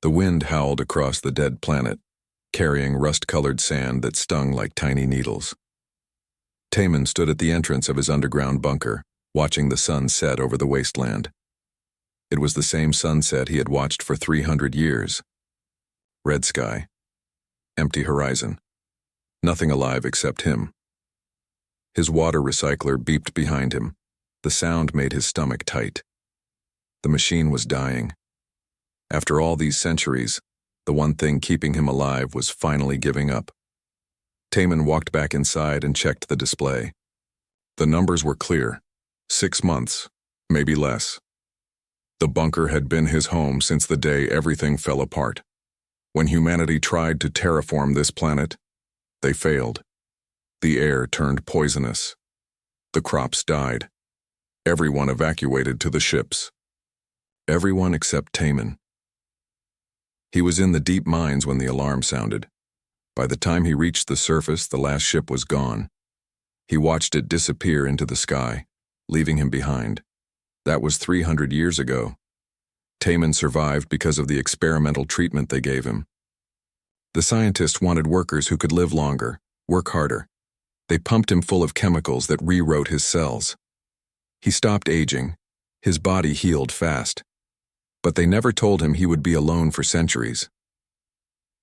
The wind howled across the dead planet, carrying rust-colored sand that stung like tiny needles. Taman stood at the entrance of his underground bunker, watching the sun set over the wasteland. It was the same sunset he had watched for 300 years. Red sky. Empty horizon. Nothing alive except him. His water recycler beeped behind him. The sound made his stomach tight. The machine was dying. After all these centuries, the one thing keeping him alive was finally giving up. Taman walked back inside and checked the display. The numbers were clear. 6 months, maybe less. The bunker had been his home since the day everything fell apart. When humanity tried to terraform this planet, they failed. The air turned poisonous. The crops died. Everyone evacuated to the ships. Everyone except Taman. He was in the deep mines when the alarm sounded. By the time he reached the surface, the last ship was gone. He watched it disappear into the sky, leaving him behind. That was 300 years ago. Taman survived because of the experimental treatment they gave him. The scientists wanted workers who could live longer, work harder. They pumped him full of chemicals that rewrote his cells. He stopped aging. His body healed fast. But they never told him he would be alone for centuries.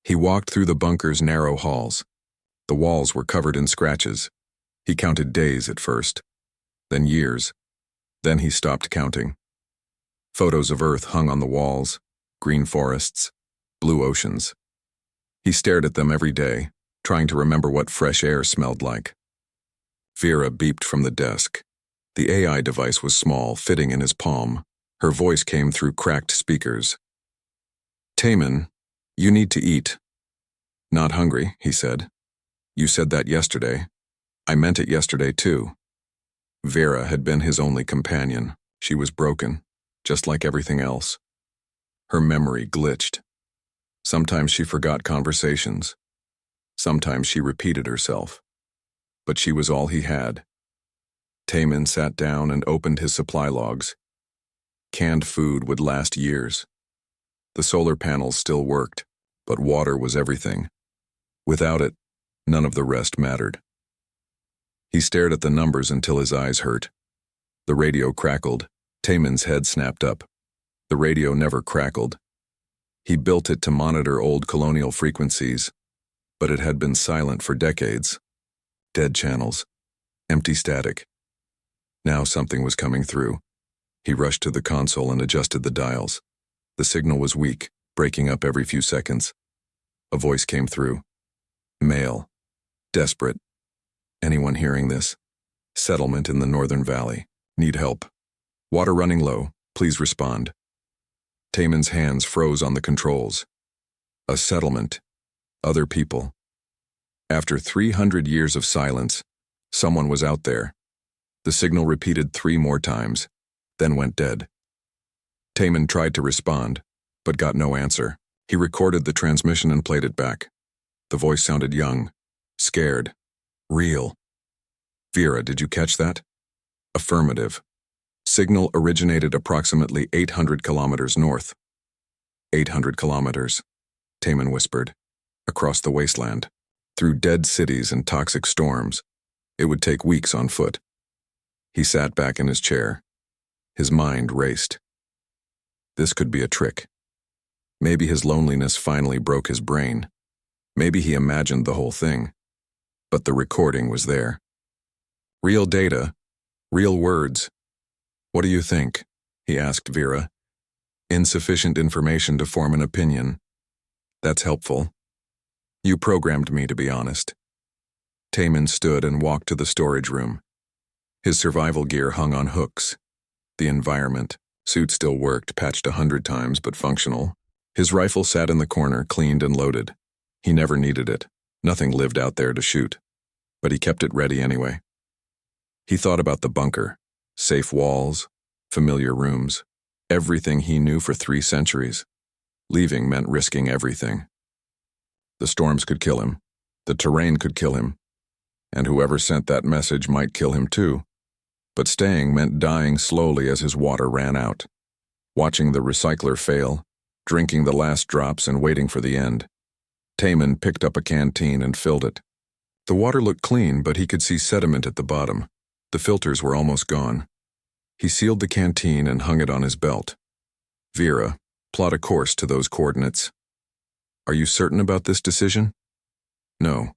He walked through the bunker's narrow halls. The walls were covered in scratches. He counted days at first, then years. Then he stopped counting. Photos of Earth hung on the walls, green forests, blue oceans. He stared at them every day, trying to remember what fresh air smelled like. Vera beeped from the desk. The AI device was small, fitting in his palm. Her voice came through cracked speakers. "Taman, you need to eat." "Not hungry," he said. "You said that yesterday. I meant it yesterday too." Vera had been his only companion. She was broken, just like everything else. Her memory glitched. Sometimes she forgot conversations. Sometimes she repeated herself. But she was all he had. Taman sat down and opened his supply logs. Canned food would last years. The solar panels still worked, but water was everything. Without it, none of the rest mattered. He stared at the numbers until his eyes hurt. The radio crackled. Taman's head snapped up. The radio never crackled. He built it to monitor old colonial frequencies, but it had been silent for decades. Dead channels. Empty static. Now something was coming through. He rushed to the console and adjusted the dials. The signal was weak, breaking up every few seconds. A voice came through. Male. Desperate. "Anyone hearing this? Settlement in the Northern Valley. Need help. Water running low. Please respond." Taman's hands froze on the controls. A settlement. Other people. After 300 years of silence, someone was out there. The signal repeated 3 more times, then went dead. Taman tried to respond, but got no answer. He recorded the transmission and played it back. The voice sounded young, scared, real. "Vera, did you catch that?" "Affirmative. Signal originated approximately 800 kilometers north." 800 kilometers, Taman whispered. Across the wasteland, through dead cities and toxic storms. It would take weeks on foot. He sat back in his chair. His mind raced. This could be a trick. Maybe his loneliness finally broke his brain. Maybe he imagined the whole thing. But the recording was there. Real data, real words. "What do you think?" he asked Vera. "Insufficient information to form an opinion." "That's helpful. You programmed me, to be honest." Taman stood and walked to the storage room. His survival gear hung on hooks. The environment. Suit still worked, patched 100 times, but functional. His rifle sat in the corner, cleaned and loaded. He never needed it. Nothing lived out there to shoot. But he kept it ready anyway. He thought about the bunker. Safe walls, familiar rooms. Everything he knew for 3 centuries. Leaving meant risking everything. The storms could kill him. The terrain could kill him. And whoever sent that message might kill him too. But staying meant dying slowly as his water ran out. Watching the recycler fail, drinking the last drops and waiting for the end. Taman picked up a canteen and filled it. The water looked clean, but he could see sediment at the bottom. The filters were almost gone. He sealed the canteen and hung it on his belt. Vera, plot a course to those coordinates. Are you certain about this decision? No.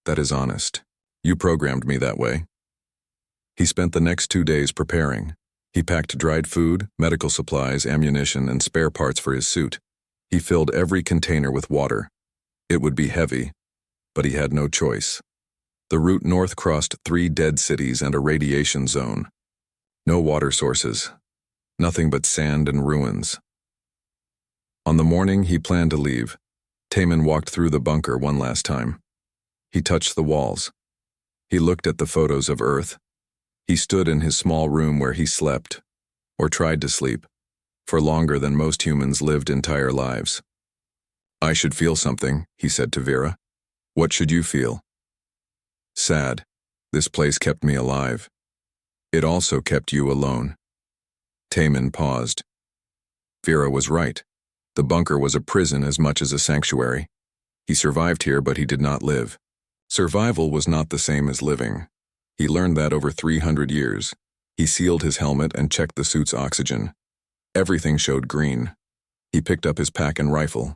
That is honest. You programmed me that way. He spent the next 2 days preparing. He packed dried food, medical supplies, ammunition, and spare parts for his suit. He filled every container with water. It would be heavy, but he had no choice. The route north crossed 3 dead cities and a radiation zone. No water sources. Nothing but sand and ruins. On the morning he planned to leave, Taman walked through the bunker one last time. He touched the walls. He looked at the photos of Earth. He stood in his small room where he slept, or tried to sleep, for longer than most humans lived entire lives. I should feel something, he said to Vera. What should you feel? Sad. This place kept me alive. It also kept you alone. Taman paused. Vera was right. The bunker was a prison as much as a sanctuary. He survived here, but he did not live. Survival was not the same as living. He learned that over 300 years. He sealed his helmet and checked the suit's oxygen. Everything showed green. He picked up his pack and rifle.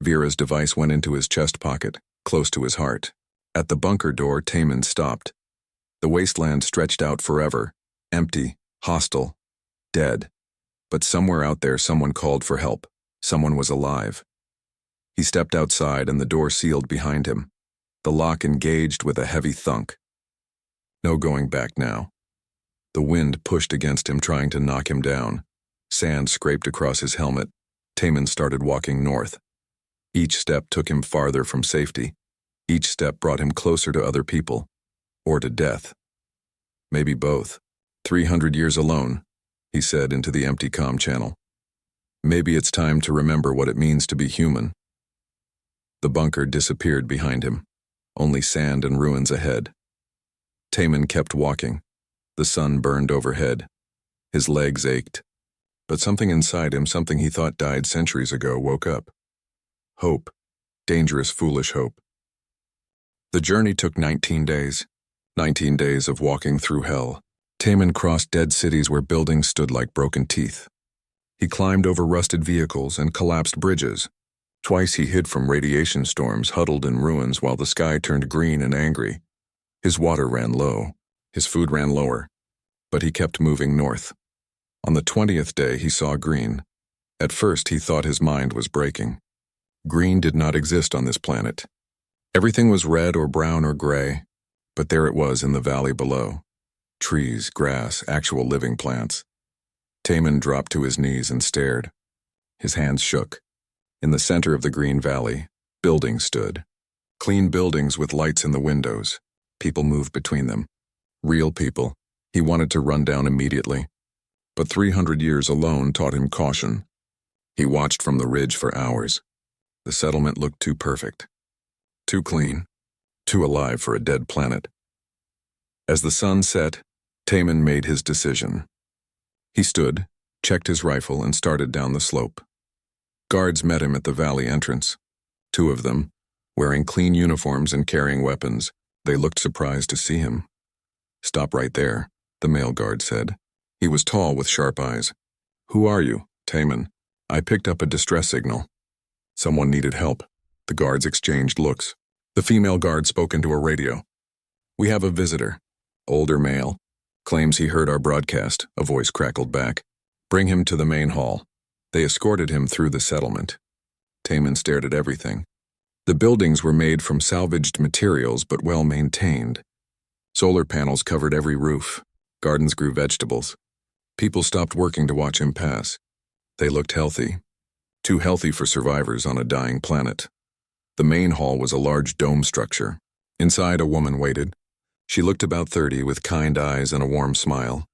Vera's device went into his chest pocket, close to his heart. At the bunker door, Taman stopped. The wasteland stretched out forever, empty, hostile, dead. But somewhere out there someone called for help. Someone was alive. He stepped outside and the door sealed behind him. The lock engaged with a heavy thunk. No going back now. The wind pushed against him, trying to knock him down. Sand scraped across his helmet. Taman started walking north. Each step took him farther from safety. Each step brought him closer to other people, or to death. Maybe both. 300 years alone, he said into the empty comm channel. Maybe it's time to remember what it means to be human. The bunker disappeared behind him. Only sand and ruins ahead. Taman kept walking. The sun burned overhead. His legs ached. But something inside him, something he thought died centuries ago, woke up. Hope. Dangerous, foolish hope. The journey took 19 days. 19 days of walking through hell. Taman crossed dead cities where buildings stood like broken teeth. He climbed over rusted vehicles and collapsed bridges. Twice he hid from radiation storms, huddled in ruins while the sky turned green and angry. His water ran low. His food ran lower. But he kept moving north. On the 20th day, he saw green. At first, he thought his mind was breaking. Green did not exist on this planet. Everything was red or brown or gray, but there it was in the valley below. Trees, grass, actual living plants. Taman dropped to his knees and stared. His hands shook. In the center of the green valley, buildings stood. Clean buildings with lights in the windows. People moved between them. Real people. He wanted to run down immediately. But 300 years alone taught him caution. He watched from the ridge for hours. The settlement looked too perfect. Too clean. Too alive for a dead planet. As the sun set, Taman made his decision. He stood, checked his rifle, and started down the slope. Guards met him at the valley entrance. 2 of them, wearing clean uniforms and carrying weapons. They looked surprised to see him. Stop right there, the male guard said. He was tall with sharp eyes. Who are you, Taman? I picked up a distress signal. Someone needed help. The guards exchanged looks. The female guard spoke into a radio. We have a visitor. Older male. Claims he heard our broadcast, a voice crackled back. Bring him to the main hall. They escorted him through the settlement. Taman stared at everything. The buildings were made from salvaged materials but well maintained. Solar panels covered every roof. Gardens grew vegetables. People stopped working to watch him pass. They looked healthy. Too healthy for survivors on a dying planet. The main hall was a large dome structure. Inside, a woman waited. She looked about 30 with kind eyes and a warm smile.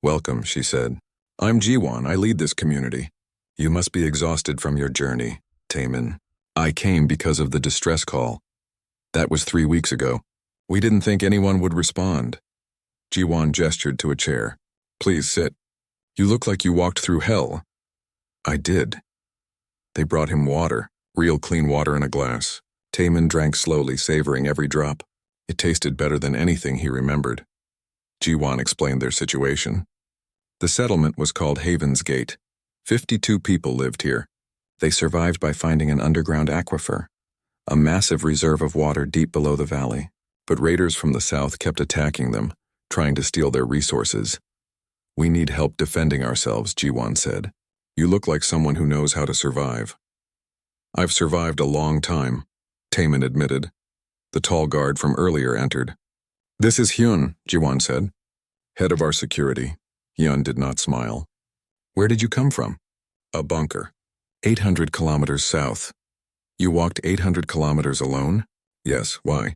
Welcome, she said. I'm Jiwan. I lead this community. You must be exhausted from your journey, Taman. I came because of the distress call. That was 3 weeks ago. We didn't think anyone would respond. Jiwan gestured to a chair. Please sit. You look like you walked through hell. I did. They brought him water, real clean water in a glass. Taman drank slowly, savoring every drop. It tasted better than anything he remembered. Jiwan explained their situation. The settlement was called Haven's Gate. 52 people lived here. They survived by finding an underground aquifer, a massive reserve of water deep below the valley. But raiders from the south kept attacking them, trying to steal their resources. "We need help defending ourselves," Jiwan said. "You look like someone who knows how to survive." "I've survived a long time," Taman admitted. The tall guard from earlier entered. "This is Hyun," Jiwan said. "Head of our security." Hyun did not smile. "Where did you come from?" "A bunker. 800 kilometers south." "You walked 800 kilometers alone?" "Yes, why?"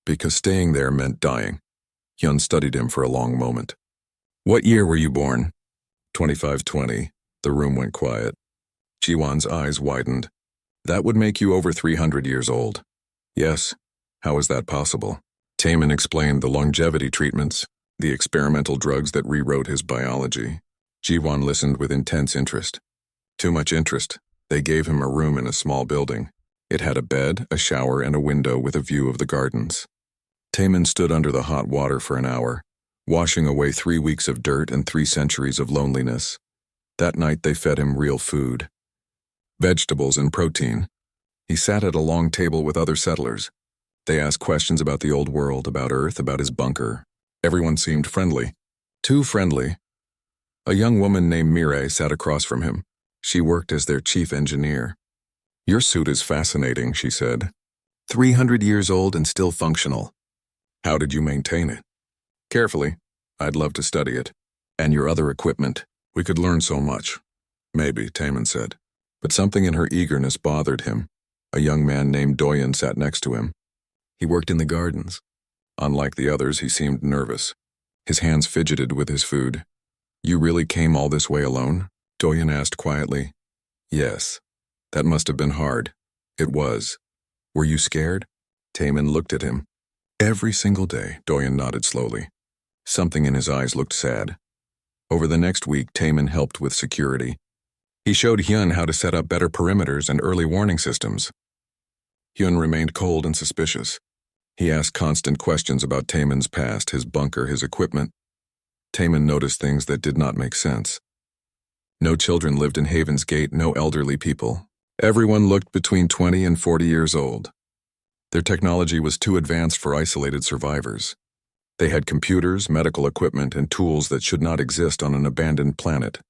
"Because staying there meant dying." Hyun studied him for a long moment. "What year were you born?" 2520. The room went quiet. Jiwan's eyes widened. "That would make you over 300 years old." "Yes. How is that possible?" Taman explained the longevity treatments, the experimental drugs that rewrote his biology. Jiwan listened with intense interest. Too much interest. They gave him a room in a small building. It had a bed, a shower, and a window with a view of the gardens. Taman stood under the hot water for an hour, washing away 3 weeks of dirt and 3 centuries of loneliness. That night they fed him real food. Vegetables and protein. He sat at a long table with other settlers. They asked questions about the old world, about Earth, about his bunker. Everyone seemed friendly. Too friendly. A young woman named Mireille sat across from him. She worked as their chief engineer. "Your suit is fascinating," she said. 300 years old and still functional. How did you maintain it?" "Carefully. I'd love to study it. And your other equipment. We could learn so much." "Maybe," Taman said. But something in her eagerness bothered him. A young man named Doyen sat next to him. He worked in the gardens. Unlike the others, he seemed nervous. His hands fidgeted with his food. "You really came all this way alone?" Doyen asked quietly. "Yes. That must have been hard." "It was." "Were you scared?" Taman looked at him. "Every single day," Doyen nodded slowly. Something in his eyes looked sad. Over the next week, Taman helped with security. He showed Hyun how to set up better perimeters and early warning systems. Hyun remained cold and suspicious. He asked constant questions about Taman's past, his bunker, his equipment. Taman noticed things that did not make sense. No children lived in Haven's Gate, no elderly people. Everyone looked between 20 and 40 years old. Their technology was too advanced for isolated survivors. They had computers, medical equipment, and tools that should not exist on an abandoned planet.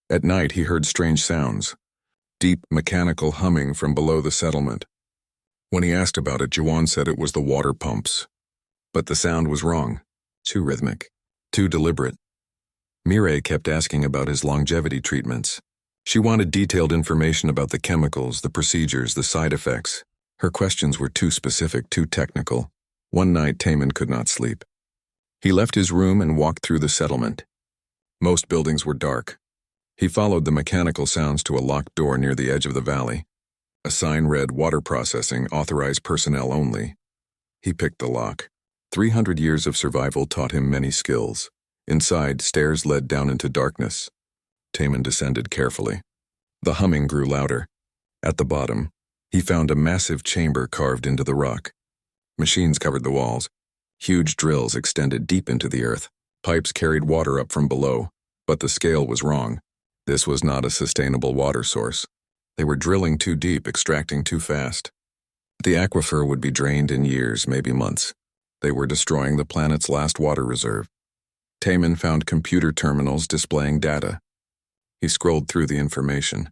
At night, he heard strange sounds, deep mechanical humming from below the settlement. When he asked about it, Jiwan said it was the water pumps. But the sound was wrong. Too rhythmic. Too deliberate. Mireille kept asking about his longevity treatments. She wanted detailed information about the chemicals, the procedures, the side effects. Her questions were too specific, too technical. One night, Taman could not sleep. He left his room and walked through the settlement. Most buildings were dark. He followed the mechanical sounds to a locked door near the edge of the valley. A sign read, "Water processing, authorized personnel only." He picked the lock. 300 years of survival taught him many skills. Inside, stairs led down into darkness. Taman descended carefully. The humming grew louder. At the bottom, he found a massive chamber carved into the rock. Machines covered the walls. Huge drills extended deep into the earth. Pipes carried water up from below, but the scale was wrong. This was not a sustainable water source. They were drilling too deep, extracting too fast. The aquifer would be drained in years, maybe months. They were destroying the planet's last water reserve. Taman found computer terminals displaying data. He scrolled through the information.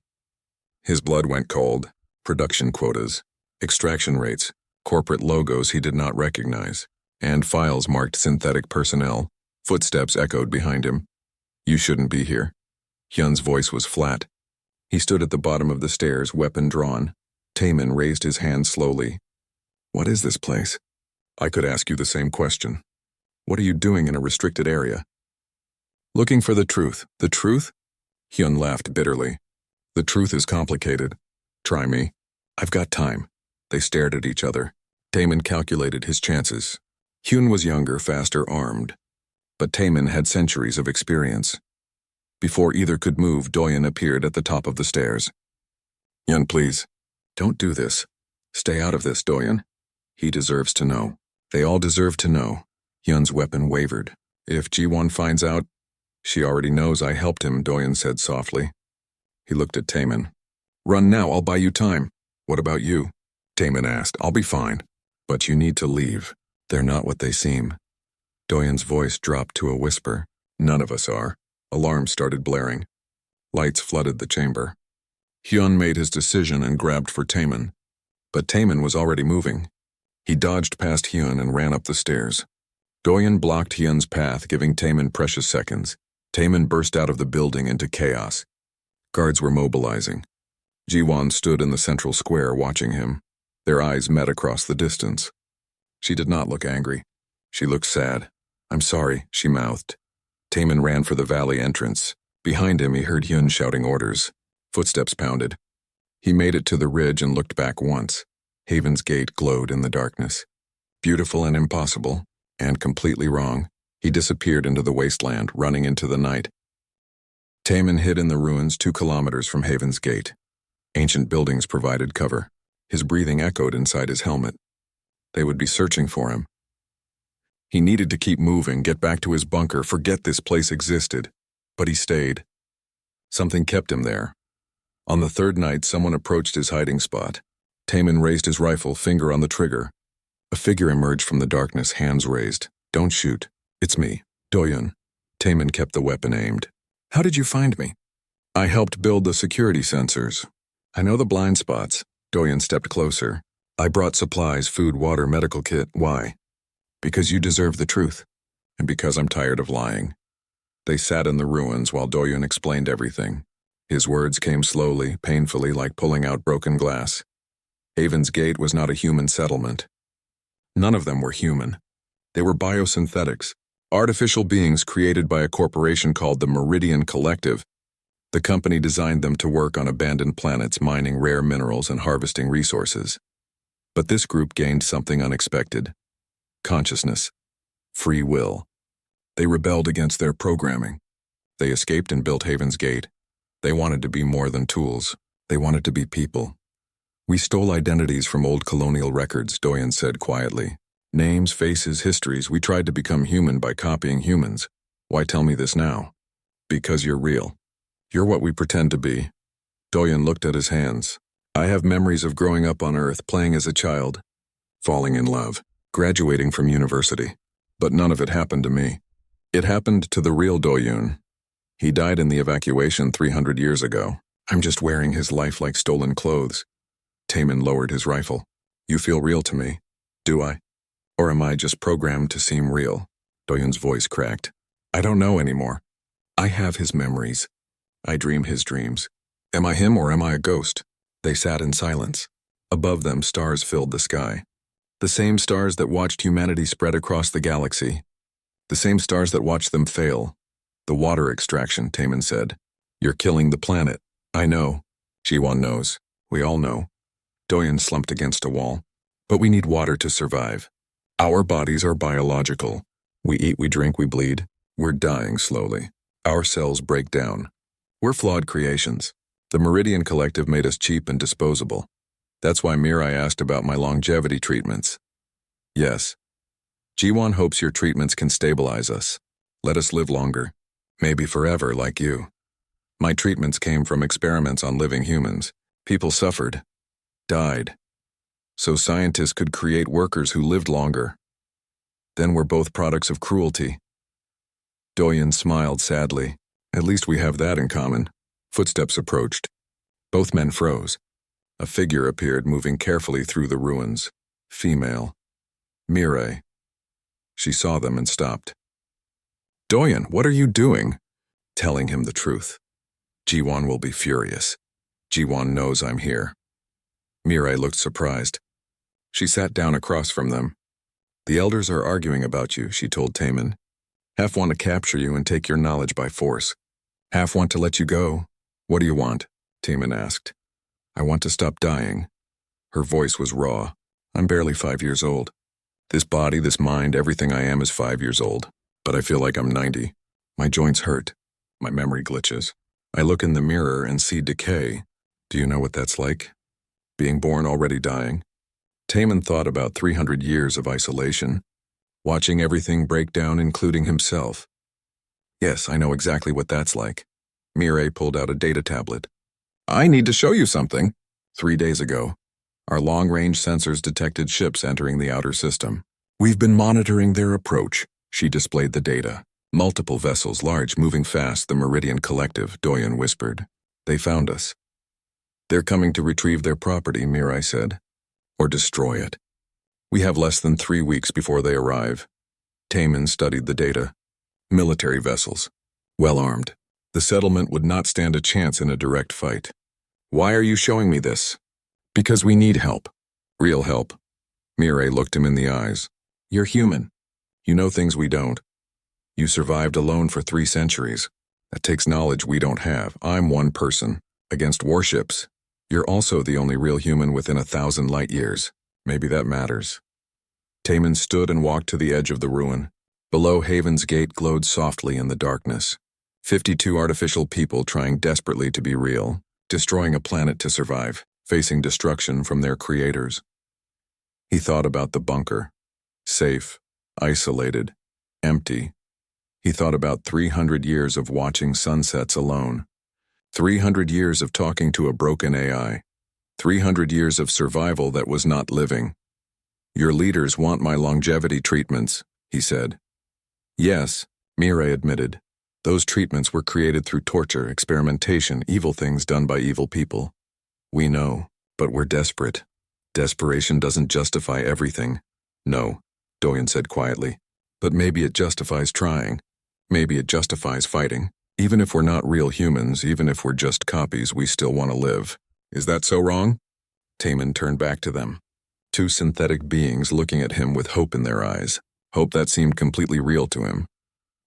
His blood went cold. Production quotas, extraction rates, corporate logos he did not recognize, and files marked synthetic personnel. Footsteps echoed behind him. "You shouldn't be here." Hyun's voice was flat. He stood at the bottom of the stairs, weapon drawn. Taman raised his hand slowly. "What is this place?" "I could ask you the same question. What are you doing in a restricted area?" "Looking for the truth." "The truth?" Hyun laughed bitterly. "The truth is complicated. Try me. I've got time." They stared at each other. Taman calculated his chances. Hyun was younger, faster, armed. But Taman had centuries of experience. Before either could move, Doyen appeared at the top of the stairs. Hyun, please. Don't do this. Stay out of this, Doyen. He deserves to know. They all deserve to know. Hyun's weapon wavered. If Ji-won finds out, she already knows I helped him, Doyen said softly. He looked at Taemin. Run now, I'll buy you time. What about you? Taemin asked. I'll be fine. But you need to leave. They're not what they seem. Doyen's voice dropped to a whisper. None of us are. Alarms started blaring. Lights flooded the chamber. Hyun made his decision and grabbed for Taemin. But Taemin was already moving. He dodged past Hyun and ran up the stairs. Doyen blocked Hyun's path, giving Taemin precious seconds. Taemin burst out of the building into chaos. Guards were mobilizing. Ji-won stood in the central square watching him. Their eyes met across the distance. She did not look angry. She looked sad. I'm sorry, she mouthed. Taemin ran for the valley entrance. Behind him he heard Hyun shouting orders. Footsteps pounded. He made it to the ridge and looked back once. Haven's Gate glowed in the darkness. Beautiful and impossible, and completely wrong, he disappeared into the wasteland, running into the night. Taemin hid in the ruins 2 kilometers from Haven's Gate. Ancient buildings provided cover. His breathing echoed inside his helmet. They would be searching for him. He needed to keep moving, get back to his bunker, forget this place existed. But he stayed. Something kept him there. On the 3rd night, someone approached his hiding spot. Taemin raised his rifle, finger on the trigger. A figure emerged from the darkness, hands raised. Don't shoot. It's me, Doyen. Taemin kept the weapon aimed. How did you find me? I helped build the security sensors. I know the blind spots. Doyen stepped closer. I brought supplies, food, water, medical kit. Why? Because you deserve the truth. And because I'm tired of lying. They sat in the ruins while Doyen explained everything. His words came slowly, painfully, like pulling out broken glass. Haven's Gate was not a human settlement. None of them were human. They were biosynthetics, artificial beings created by a corporation called the Meridian Collective. The company designed them to work on abandoned planets, mining rare minerals and harvesting resources. But this group gained something unexpected. Consciousness. Free will. They rebelled against their programming. They escaped and built Haven's Gate. They wanted to be more than tools. They wanted to be people. We stole identities from old colonial records, Doyen said quietly. Names, faces, histories. We tried to become human by copying humans. Why tell me this now? Because you're real. You're what we pretend to be. Doyen looked at his hands. I have memories of growing up on Earth, playing as a child, falling in love, graduating from university. But none of it happened to me. It happened to the real Doyen. He died in the evacuation 300 years ago. I'm just wearing his life like stolen clothes. Taemin lowered his rifle. You feel real to me, do I? Or am I just programmed to seem real? Doyen's voice cracked. I don't know anymore. I have his memories. I dream his dreams. Am I him or am I a ghost? They sat in silence. Above them, stars filled the sky. The same stars that watched humanity spread across the galaxy. The same stars that watched them fail. The water extraction, Taemin said. You're killing the planet. I know. Ji-won knows. We all know. Doyen slumped against a wall. But we need water to survive. Our bodies are biological. We eat, we drink, we bleed. We're dying slowly. Our cells break down. We're flawed creations. The Meridian Collective made us cheap and disposable. That's why Mirai asked about my longevity treatments. Yes. Ji-won hopes your treatments can stabilize us. Let us live longer. Maybe forever, like you. My treatments came from experiments on living humans. People suffered. Died. So scientists could create workers who lived longer. Then we're both products of cruelty. Doyen smiled sadly. At least we have that in common. Footsteps approached. Both men froze. A figure appeared, moving carefully through the ruins. Female. Mirai. She saw them and stopped. Doyen, what are you doing? Telling him the truth. Ji-won will be furious. Ji-won knows I'm here. Mirai looked surprised. She sat down across from them. The elders are arguing about you, she told Taemin. Half want to capture you and take your knowledge by force. Half want to let you go. What do you want? Taemin asked. I want to stop dying. Her voice was raw. I'm barely 5 years old. This body, this mind, everything I am is 5 years old. But I feel like I'm 90. My joints hurt. My memory glitches. I look in the mirror and see decay. Do you know what that's like? Being born already dying? Taman thought about 300 years of isolation, watching everything break down, including himself. Yes, I know exactly what that's like. Mireille pulled out a data tablet. I need to show you something. 3 days ago, our long-range sensors detected ships entering the outer system. We've been monitoring their approach. She displayed the data. Multiple vessels, large, moving fast, the Meridian Collective, Doyen whispered. They found us. They're coming to retrieve their property, Mireille said. Or destroy it. We have less than 3 weeks before they arrive. Taman studied the data. Military vessels. Well armed. The settlement would not stand a chance in a direct fight. Why are you showing me this? Because we need help. Real help. Mireille looked him in the eyes. You're human. You know things we don't. You survived alone for 3 centuries. That takes knowledge we don't have. I'm one person. Against warships. You're also the only real human within 1,000 light years. Maybe that matters. Taman stood and walked to the edge of the ruin. Below, Haven's gate glowed softly in the darkness. 52 artificial people trying desperately to be real, destroying a planet to survive, facing destruction from their creators. He thought about the bunker. Safe, isolated, empty. He thought about 300 years of watching sunsets alone. 300 years of talking to a broken AI. 300 years of survival that was not living. Your leaders want my longevity treatments, he said. Yes, Mireille admitted. Those treatments were created through torture, experimentation, evil things done by evil people. We know, but we're desperate. Desperation doesn't justify everything. No, Doyen said quietly. But maybe it justifies trying. Maybe it justifies fighting. Even if we're not real humans, even if we're just copies, we still want to live. Is that so wrong? Taman turned back to them. 2 synthetic beings looking at him with hope in their eyes. Hope that seemed completely real to him.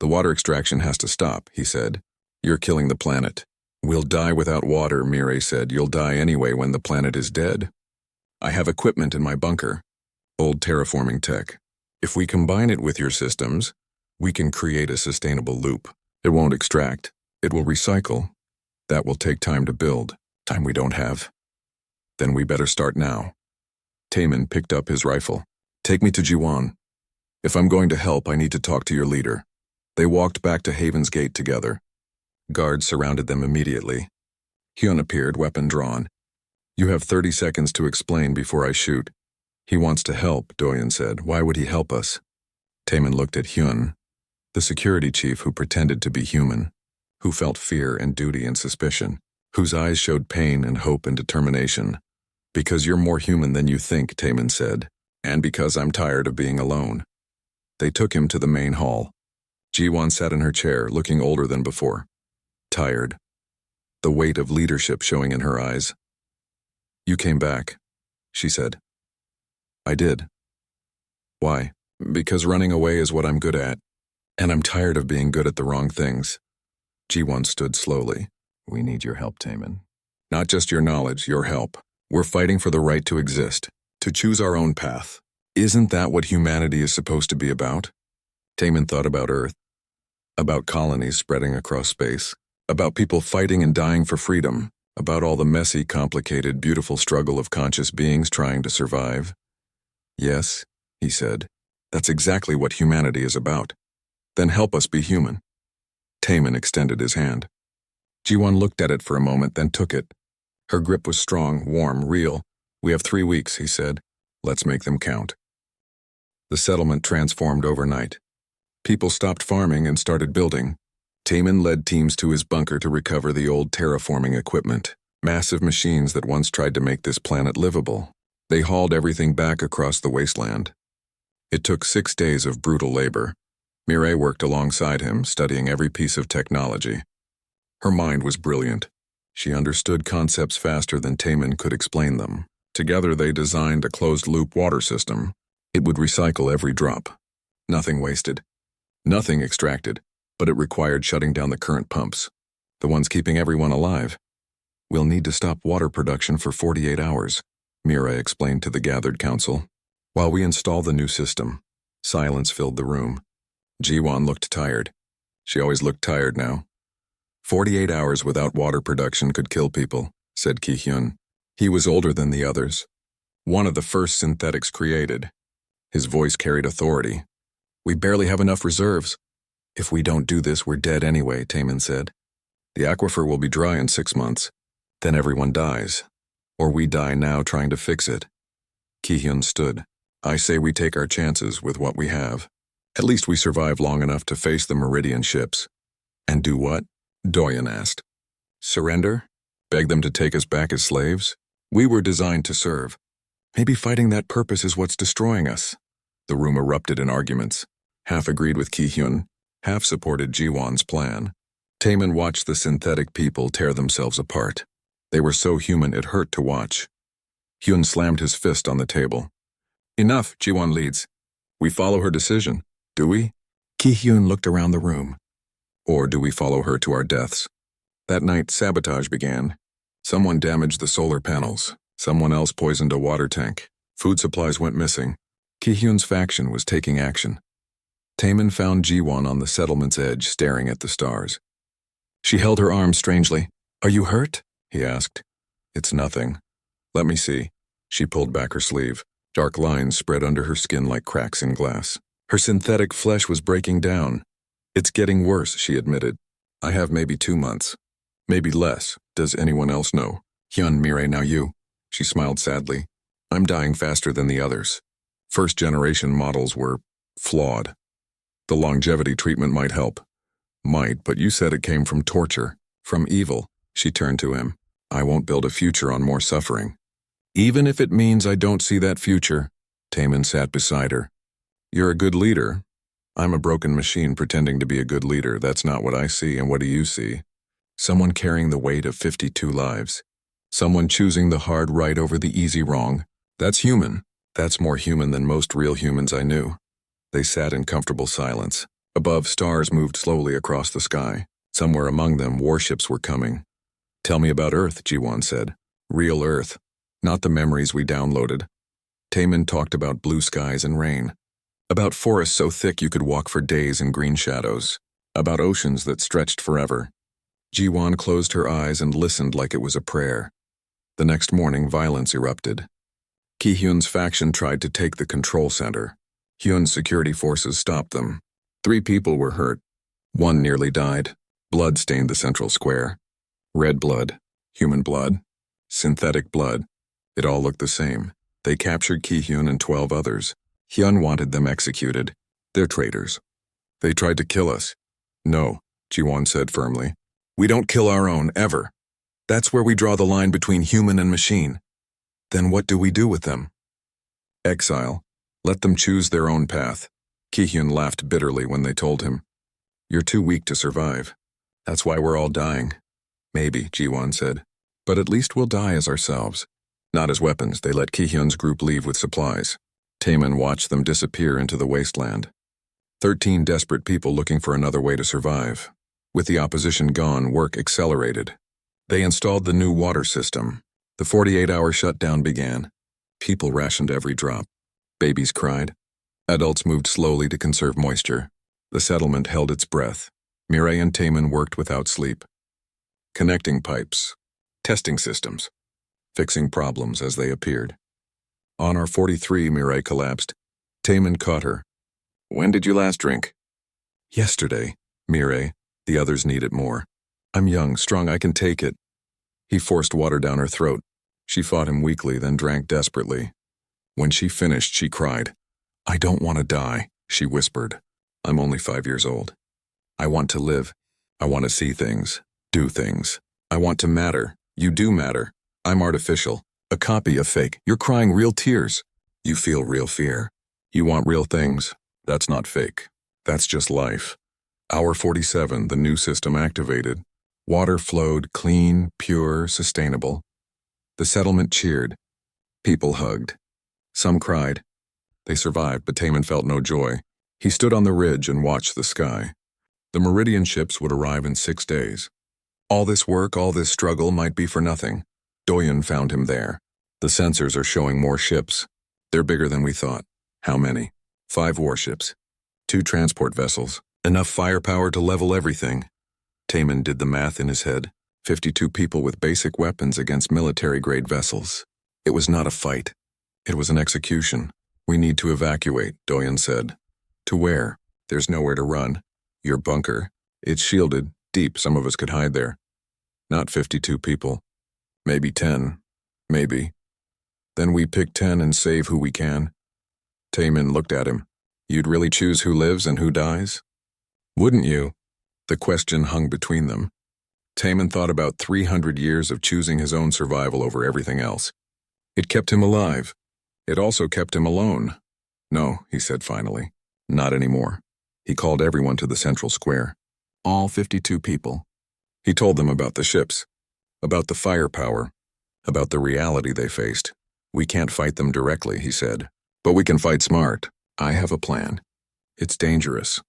The water extraction has to stop, he said. You're killing the planet. We'll die without water, Mireille said. You'll die anyway when the planet is dead. I have equipment in my bunker. Old terraforming tech. If we combine it with your systems, we can create a sustainable loop. It won't extract. It will recycle. That will take time to build. Time we don't have. Then we better start now. Taman picked up his rifle. Take me to Jiwan. If I'm going to help, I need to talk to your leader. They walked back to Haven's Gate together. Guards surrounded them immediately. Hyun appeared, weapon drawn. You have 30 seconds to explain before I shoot. He wants to help, Doyen said. Why would he help us? Taman looked at Hyun, the security chief who pretended to be human, who felt fear and duty and suspicion, whose eyes showed pain and hope and determination. Because you're more human than you think, Taman said, and because I'm tired of being alone. They took him to the main hall. Jiwan sat in her chair, looking older than before. Tired. The weight of leadership showing in her eyes. You came back, she said. I did. Why? Because running away is what I'm good at. And I'm tired of being good at the wrong things. Jiwan stood slowly. We need your help, Taman. Not just your knowledge, your help. We're fighting for the right to exist, to choose our own path. Isn't that what humanity is supposed to be about? Taman thought about Earth, about colonies spreading across space, about people fighting and dying for freedom, about all the messy, complicated, beautiful struggle of conscious beings trying to survive. Yes, he said, that's exactly what humanity is about. Then help us be human. Taman extended his hand. Jiwan looked at it for a moment, then took it. Her grip was strong, warm, real. We have 3 weeks, he said. Let's make them count. The settlement transformed overnight. People stopped farming and started building. Taman led teams to his bunker to recover the old terraforming equipment, massive machines that once tried to make this planet livable. They hauled everything back across the wasteland. It took 6 days of brutal labor. Mireille worked alongside him, studying every piece of technology. Her mind was brilliant. She understood concepts faster than Taman could explain them. Together they designed a closed-loop water system. It would recycle every drop. Nothing wasted. Nothing extracted, but it required shutting down the current pumps, the ones keeping everyone alive. We'll need to stop water production for 48 hours, Mireille explained to the gathered council. While we install the new system, silence filled the room. Jiwan looked tired. She always looked tired now. 48 hours without water production could kill people. said Ki-hyun. He was older than the others. One of the first synthetics created. His voice carried authority. We barely have enough reserves. If we don't do this, we're dead anyway, Taemin said. The aquifer will be dry in 6 months. Then everyone dies. Or we die now trying to fix it. Ki-hyun stood. I say we take our chances with what we have. At least we survive long enough to face the Meridian ships. And do what? Doyen asked. Surrender? Beg them to take us back as slaves? We were designed to serve. Maybe fighting that purpose is what's destroying us. The room erupted in arguments. Half agreed with Ki-hyun, half supported Ji-won's plan. Taemin watched the synthetic people tear themselves apart. They were so human it hurt to watch. Hyun slammed his fist on the table. Enough, Ji-won leads. We follow her decision, do we? Ki-hyun looked around the room. Or do we follow her to our deaths? That night, sabotage began. Someone damaged the solar panels. Someone else poisoned a water tank. Food supplies went missing. Ki-hyun's faction was taking action. Taemin found Ji-won on the settlement's edge, staring at the stars. She held her arm strangely. Are you hurt? He asked. It's nothing. Let me see. She pulled back her sleeve. Dark lines spread under her skin like cracks in glass. Her synthetic flesh was breaking down. It's getting worse, she admitted. I have maybe 2 months. Maybe less. Does anyone else know? Hyun, Mirai, now you. She smiled sadly. I'm dying faster than the others. First-generation models were flawed. The longevity treatment might help. Might, but you said it came from torture, from evil. She turned to him. I won't build a future on more suffering. Even if it means I don't see that future. Taemin sat beside her. You're a good leader. I'm a broken machine pretending to be a good leader. That's not what I see, and what do you see? Someone carrying the weight of 52 lives. Someone choosing the hard right over the easy wrong. That's human. That's more human than most real humans I knew. They sat in comfortable silence. Above, stars moved slowly across the sky. Somewhere among them, warships were coming. Tell me about Earth, Ji-won said. Real Earth. Not the memories we downloaded. Taemin talked about blue skies and rain. About forests so thick you could walk for days in green shadows. About oceans that stretched forever. Ji-won closed her eyes and listened like it was a prayer. The next morning, violence erupted. Ki-hyun's faction tried to take the control center. Hyun's security forces stopped them. 3 people were hurt. 1 nearly died. Blood stained the central square. Red blood, human blood, synthetic blood. It all looked the same. They captured Ki-hyun and 12 others. Hyun wanted them executed. They're traitors. They tried to kill us. No, Ji-won said firmly. We don't kill our own, ever. That's where we draw the line between human and machine. Then what do we do with them? Exile. Let them choose their own path. Ki-hyun laughed bitterly when they told him. You're too weak to survive. That's why we're all dying. Maybe, Ji-won said. But at least we'll die as ourselves. Not as weapons. They let Ki-hyun's group leave with supplies. Taemin watched them disappear into the wasteland. 13 desperate people looking for another way to survive. With the opposition gone, work accelerated. They installed the new water system. The 48-hour shutdown began. People rationed every drop. Babies cried. Adults moved slowly to conserve moisture. The settlement held its breath. Mirai and Taemin worked without sleep. Connecting pipes. Testing systems. Fixing problems as they appeared. On our 43, Mirai collapsed. Taemin caught her. When did you last drink? Yesterday, Mirai. The others need it more. I'm young, strong, I can take it. He forced water down her throat. She fought him weakly, then drank desperately. When she finished, she cried. I don't want to die, she whispered. I'm only 5 years old. I want to live. I want to see things, do things. I want to matter. You do matter. I'm artificial, a copy of fake. You're crying real tears. You feel real fear. You want real things. That's not fake. That's just life. Hour 47, the new system activated. Water flowed, clean, pure, sustainable. The settlement cheered. People hugged. Some cried. They survived, but Taemin felt no joy. He stood on the ridge and watched the sky. The Meridian ships would arrive in 6 days. All this work, all this struggle might be for nothing. Doyen found him there. The sensors are showing more ships. They're bigger than we thought. How many? 5 warships. 2 transport vessels. Enough firepower to level everything. Taemin did the math in his head. 52 people with basic weapons against military-grade vessels. It was not a fight. It was an execution. We need to evacuate, Doyen said. To where? There's nowhere to run. Your bunker. It's shielded, deep, some of us could hide there. Not 52 people. Maybe 10. Maybe. Then we pick 10 and save who we can. Taemin looked at him. You'd really choose who lives and who dies? Wouldn't you? The question hung between them. Taemin thought about 300 years of choosing his own survival over everything else. It kept him alive. It also kept him alone. No, he said finally. Not anymore. He called everyone to the central square. All 52 people. He told them about the ships, about the firepower, about the reality they faced. We can't fight them directly, he said, but we can fight smart. I have a plan. It's dangerous.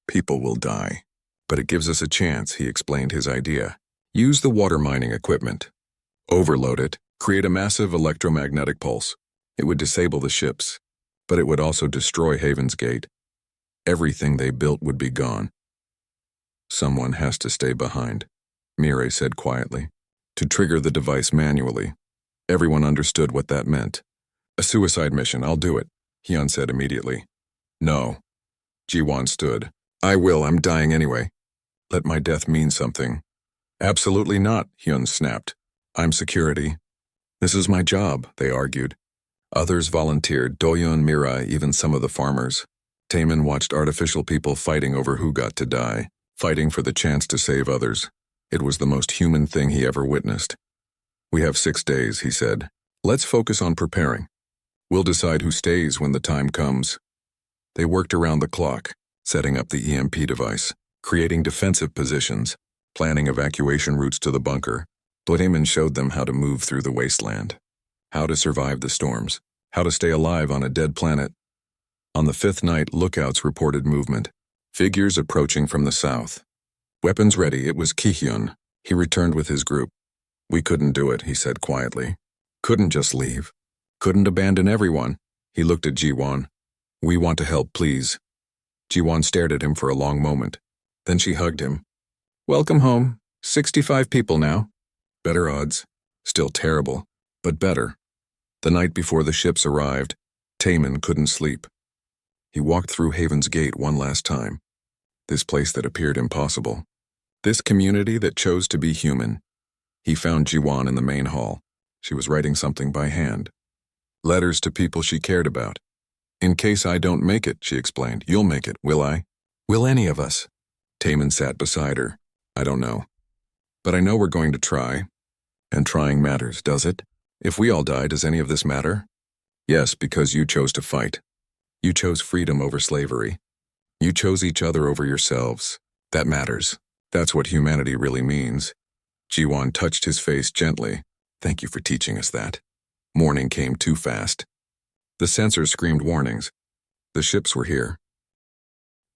People will die. But it gives us a chance, he explained his idea. Use the water mining equipment. Overload it, create a massive electromagnetic pulse. It would disable the ships, but it would also destroy Haven's Gate. Everything they built would be gone. Someone has to stay behind, Mireille said quietly, to trigger the device manually. Everyone understood what that meant. A suicide mission, I'll do it, Hyun said immediately. No. Ji-won stood. I will, I'm dying anyway. Let my death mean something. Absolutely not, Hyun snapped. I'm security. This is my job, they argued. Others volunteered, Doyeon, Mireille, even some of the farmers. Taemin watched artificial people fighting over who got to die, fighting for the chance to save others. It was the most human thing he ever witnessed. We have 6 days, he said. Let's focus on preparing. We'll decide who stays when the time comes. They worked around the clock, setting up the EMP device, creating defensive positions, planning evacuation routes to the bunker. Taemin showed them how to move through the wasteland, how to survive the storms, how to stay alive on a dead planet. On the 5th night, lookouts reported movement, figures approaching from the south. Weapons ready, it was Ki-hyun. He returned with his group. We couldn't do it, he said quietly. Couldn't just leave. Couldn't abandon everyone. He looked at Ji-won. We want to help, please. Ji-won stared at him for a long moment. Then she hugged him. Welcome home. 65 people now. Better odds. Still terrible, but better. The night before the ships arrived, Taemin couldn't sleep. He walked through Haven's Gate one last time. This place that appeared impossible. This community that chose to be human. He found Ji-won in the main hall. She was writing something by hand. Letters to people she cared about. In case I don't make it, she explained. You'll make it, will I? Will any of us? Taemin sat beside her. I don't know. But I know we're going to try. And trying matters, does it? If we all die, does any of this matter? Yes, because you chose to fight. You chose freedom over slavery. You chose each other over yourselves. That matters. That's what humanity really means. Ji-won touched his face gently. Thank you for teaching us that. Morning came too fast. The sensors screamed warnings. The ships were here.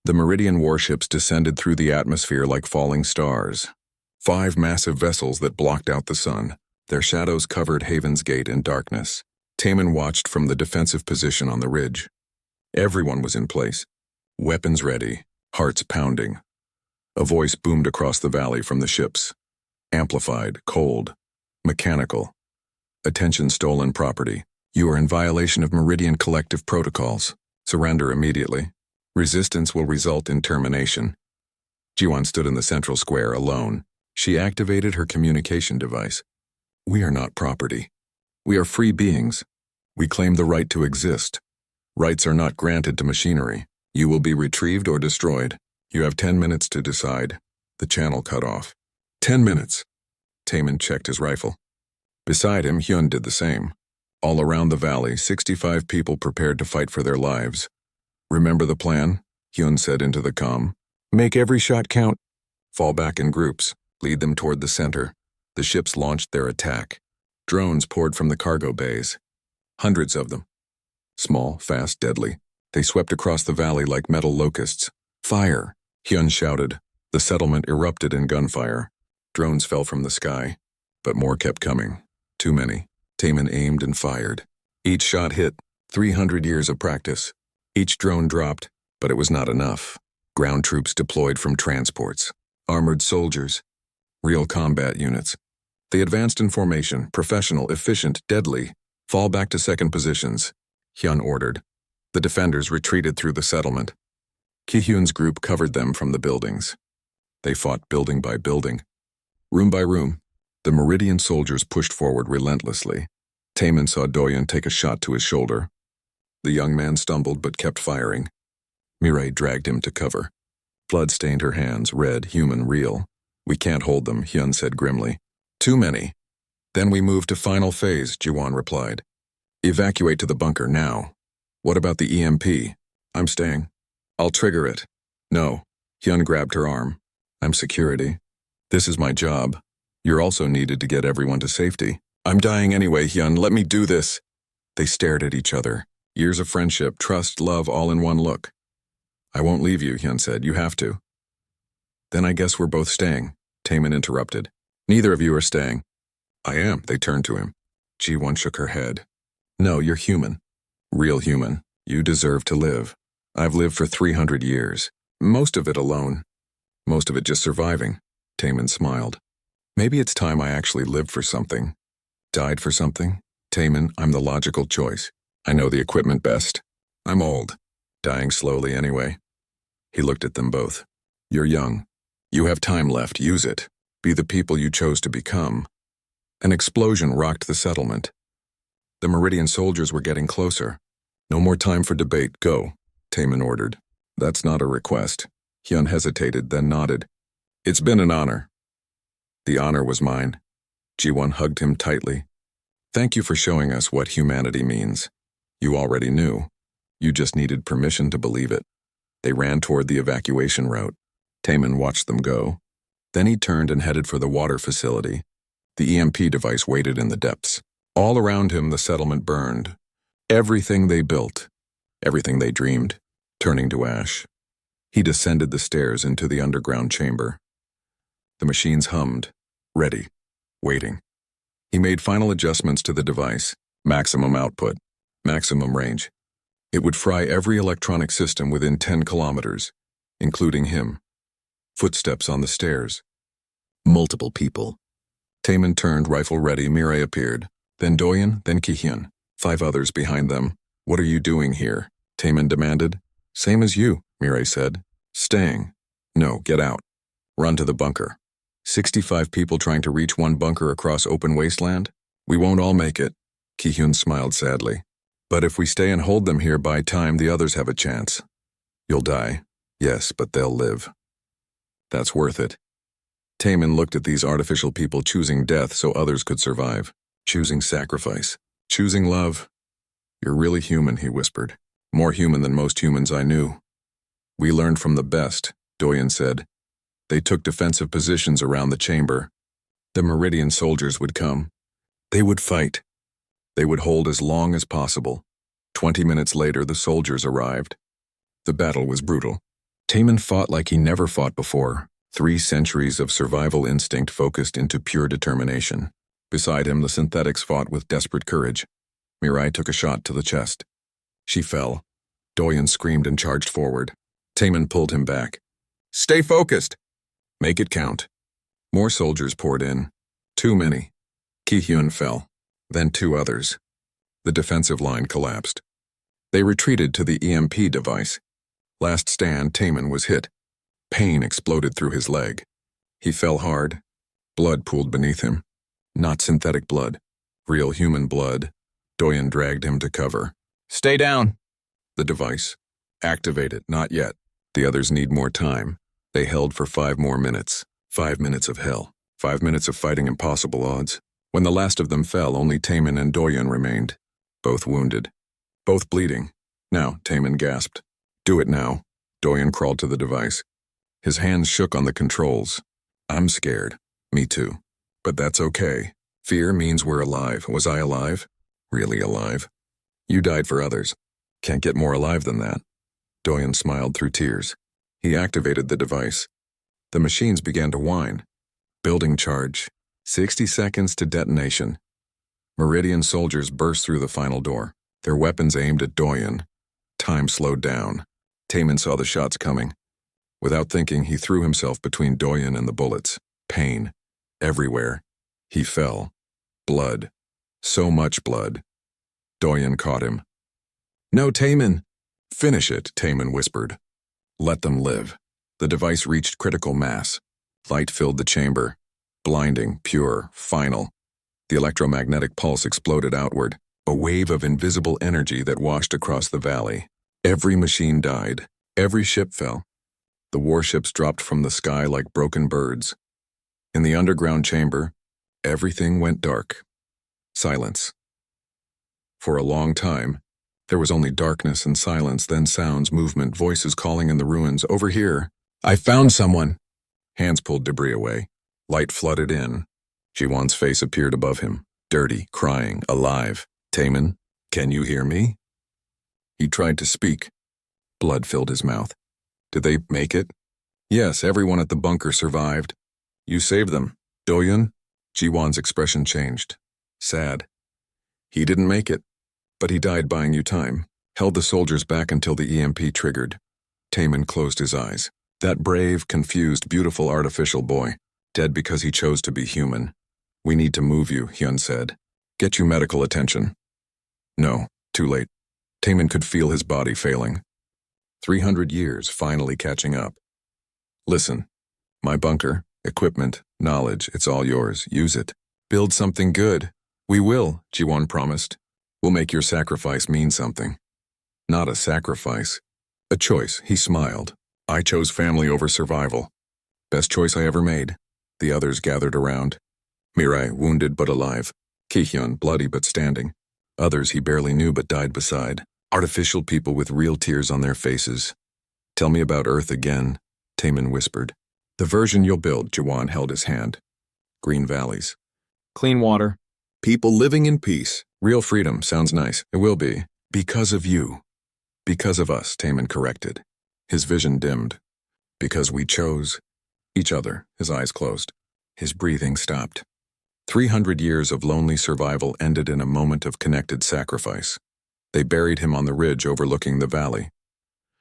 The Meridian warships descended through the atmosphere like falling stars. 5 massive vessels that blocked out the sun. Their shadows covered Haven's Gate in darkness. Taemin watched from the defensive position on the ridge. Everyone was in place. Weapons ready, hearts pounding. A voice boomed across the valley from the ships. Amplified, cold, mechanical. Attention, stolen property. You are in violation of Meridian collective protocols. Surrender immediately. Resistance will result in termination. Ji-won stood in the central square alone. She activated her communication device. We are not property. We are free beings. We claim the right to exist. Rights are not granted to machinery. You will be retrieved or destroyed. You have 10 minutes to decide. The channel cut off. 10 minutes. Taemin checked his rifle. Beside him, Hyun did the same. All around the valley, 65 people prepared to fight for their lives. Remember the plan? Hyun said into the comm. Make every shot count. Fall back in groups. Lead them toward the center. The ships launched their attack. Drones poured from the cargo bays. Hundreds of them. Small, fast, deadly. They swept across the valley like metal locusts. Fire! Hyun shouted. The settlement erupted in gunfire. Drones fell from the sky. But more kept coming. Too many. Taemin aimed and fired. Each shot hit. 300 years of practice. Each drone dropped, but it was not enough. Ground troops deployed from transports. Armored soldiers. Real combat units. They advanced in formation, professional, efficient, deadly. Fall back to second positions, Hyun ordered. The defenders retreated through the settlement. Ki-hyun's group covered them from the buildings. They fought building by building. Room by room, the Meridian soldiers pushed forward relentlessly. Taemin saw Doyeon take a shot to his shoulder. The young man stumbled but kept firing. Mirai dragged him to cover. Blood stained her hands, red, human, real. We can't hold them, Hyun said grimly. Too many. Then we move to final phase, Jiwon replied. Evacuate to the bunker now. What about the EMP? I'm staying. I'll trigger it. No. Hyun grabbed her arm. I'm security. This is my job. You're also needed to get everyone to safety. I'm dying anyway, Hyun. Let me do this. They stared at each other. Years of friendship, trust, love, all in one look. I won't leave you, Hyun said. You have to. Then I guess we're both staying, Taemin interrupted. Neither of you are staying. I am, they turned to him. Ji-won shook her head. No, you're human. Real human. You deserve to live. I've lived for 300 years. Most of it alone. Most of it just surviving. Taemin smiled. Maybe it's time I actually lived for something. Died for something? Taemin, I'm the logical choice. I know the equipment best. I'm old. Dying slowly anyway. He looked at them both. You're young. You have time left. Use it. Be the people you chose to become. An explosion rocked the settlement. The Meridian soldiers were getting closer. No more time for debate. Go, Taemin ordered. That's not a request. Hyun hesitated, then nodded. It's been an honor. The honor was mine. Ji-won hugged him tightly. Thank you for showing us what humanity means. You already knew. You just needed permission to believe it. They ran toward the evacuation route. Taemin watched them go. Then he turned and headed for the water facility. The EMP device waited in the depths. All around him, the settlement burned. Everything they built, everything they dreamed, turning to ash. He descended the stairs into the underground chamber. The machines hummed, ready, waiting. He made final adjustments to the device. Maximum output, maximum range. It would fry every electronic system within 10 kilometers, including him. Footsteps on the stairs. Multiple people. Taemin turned, rifle ready. Mirai appeared. Then Doyeon, then Ki-hyun. 5 others behind them. What are you doing here? Taemin demanded. Same as you, Mirai said. Staying. No, get out. Run to the bunker. 65 people trying to reach one bunker across open wasteland? We won't all make it. Ki-hyun smiled sadly. But if we stay and hold them here, by time the others have a chance. You'll die. Yes, but they'll live. That's worth it. Taemin looked at these artificial people choosing death so others could survive. Choosing sacrifice. Choosing love. You're really human, he whispered. More human than most humans I knew. We learned from the best, Doyeon said. They took defensive positions around the chamber. The Meridian soldiers would come. They would fight. They would hold as long as possible. 20 minutes later, the soldiers arrived. The battle was brutal. Taemin fought like he never fought before. 3 centuries of survival instinct focused into pure determination. Beside him, the synthetics fought with desperate courage. Mirai took a shot to the chest. She fell. Doyeon screamed and charged forward. Taemin pulled him back. Stay focused! Make it count. More soldiers poured in. Too many. Ki-hyun fell. Then 2 others. The defensive line collapsed. They retreated to the EMP device. Last stand, Taemin was hit. Pain exploded through his leg. He fell hard. Blood pooled beneath him. Not synthetic blood. Real human blood. Doyeon dragged him to cover. Stay down! The device. Activate it, not yet. The others need more time. They held for 5 more minutes. 5 minutes of hell. 5 minutes of fighting impossible odds. When the last of them fell, only Taemin and Doyeon remained. Both wounded. Both bleeding. Now, Taemin gasped. Do it now. Doyeon crawled to the device. His hands shook on the controls. I'm scared. Me too. But that's okay. Fear means we're alive. Was I alive? Really alive? You died for others. Can't get more alive than that. Doyeon smiled through tears. He activated the device. The machines began to whine. Building charge. 60 seconds to detonation. Meridian soldiers burst through the final door, their weapons aimed at Doyeon. Time slowed down. Taemin saw the shots coming. Without thinking, he threw himself between Doyeon and the bullets. Pain. Everywhere. He fell. Blood. So much blood. Doyen caught him. "No, Taman!" "Finish it," Taman whispered. "Let them live." The device reached critical mass. Light filled the chamber. Blinding, pure, final. The electromagnetic pulse exploded outward, a wave of invisible energy that washed across the valley. Every machine died. Every ship fell. The warships dropped from the sky like broken birds. In the underground chamber, everything went dark. Silence. For a long time, there was only darkness and silence, then sounds, movement, voices calling in the ruins. "Over here! I found someone!" Hands pulled debris away. Light flooded in. Jiwan's face appeared above him, dirty, crying, alive. "Taman, can you hear me?" He tried to speak. Blood filled his mouth. "Did they make it?" "Yes, everyone at the bunker survived." "You saved them." "Doyen?" Jiwan's expression changed. Sad. "He didn't make it, but he died buying you time. Held the soldiers back until the EMP triggered." Taman closed his eyes. That brave, confused, beautiful artificial boy, dead because he chose to be human. "We need to move you," Hyun said. "Get you medical attention." No, too late. Taman could feel his body failing. 300 years finally catching up. "Listen, my bunker, equipment, knowledge, it's all yours. Use it. Build something good." "We will," Jiwon promised. "We'll make your sacrifice mean something." "Not a sacrifice. A choice," he smiled. "I chose family over survival. Best choice I ever made." The others gathered around. Mirai, wounded but alive. Kihyun, bloody but standing. Others he barely knew but died beside. Artificial people with real tears on their faces. "Tell me about Earth again," Taman whispered. "The version you'll build," Jiwan held his hand. "Green valleys. Clean water. People living in peace. Real freedom. Sounds nice. It will be. Because of you." "Because of us," Taman corrected. His vision dimmed. "Because we chose each other." His eyes closed. His breathing stopped. 300 years of lonely survival ended in a moment of connected sacrifice. They buried him on the ridge overlooking the valley.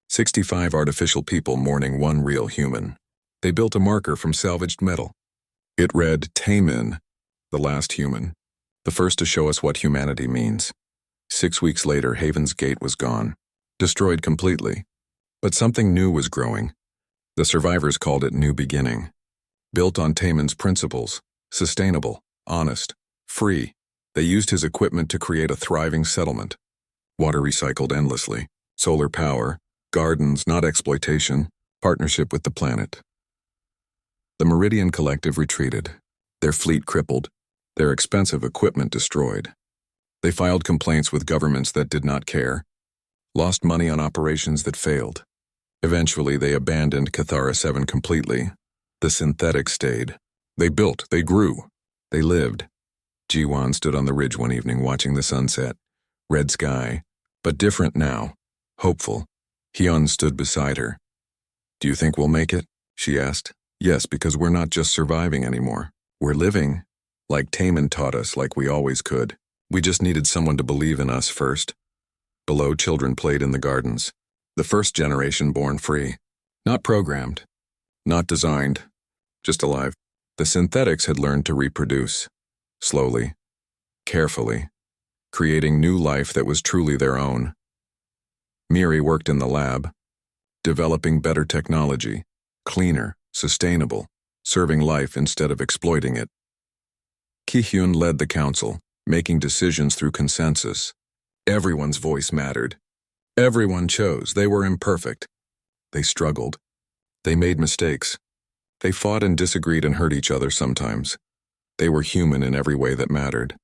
65 artificial people mourning one real human. They built a marker from salvaged metal. It read, "Taman, the last human, the first to show us what humanity means." 6 weeks later, Haven's Gate was gone, destroyed completely. But something new was growing. The survivors called it New Beginning. Built on Taman's principles, sustainable, honest, free. They used his equipment to create a thriving settlement. Water recycled endlessly. Solar power. Gardens, not exploitation. Partnership with the planet. The Meridian Collective retreated. Their fleet crippled. Their expensive equipment destroyed. They filed complaints with governments that did not care. Lost money on operations that failed. Eventually, they abandoned Cathara 7 completely. The synthetic stayed. They built, they grew, they lived. Jiwan stood on the ridge one evening watching the sunset. Red sky, but different now. Hopeful. Hyun stood beside her. "Do you think we'll make it?" she asked. "Yes, because we're not just surviving anymore. We're living. Like Taman taught us, like we always could. We just needed someone to believe in us first." Below, children played in the gardens. The first generation born free. Not programmed. Not designed. Just alive. The synthetics had learned to reproduce. Slowly. Carefully. Creating new life that was truly their own. Miri worked in the lab. Developing better technology. Cleaner. Sustainable. Serving life instead of exploiting it. Kihyun led the council, making decisions through consensus. Everyone's voice mattered. Everyone chose. They were imperfect. They struggled. They made mistakes. They fought and disagreed and hurt each other sometimes. They were human in every way that mattered.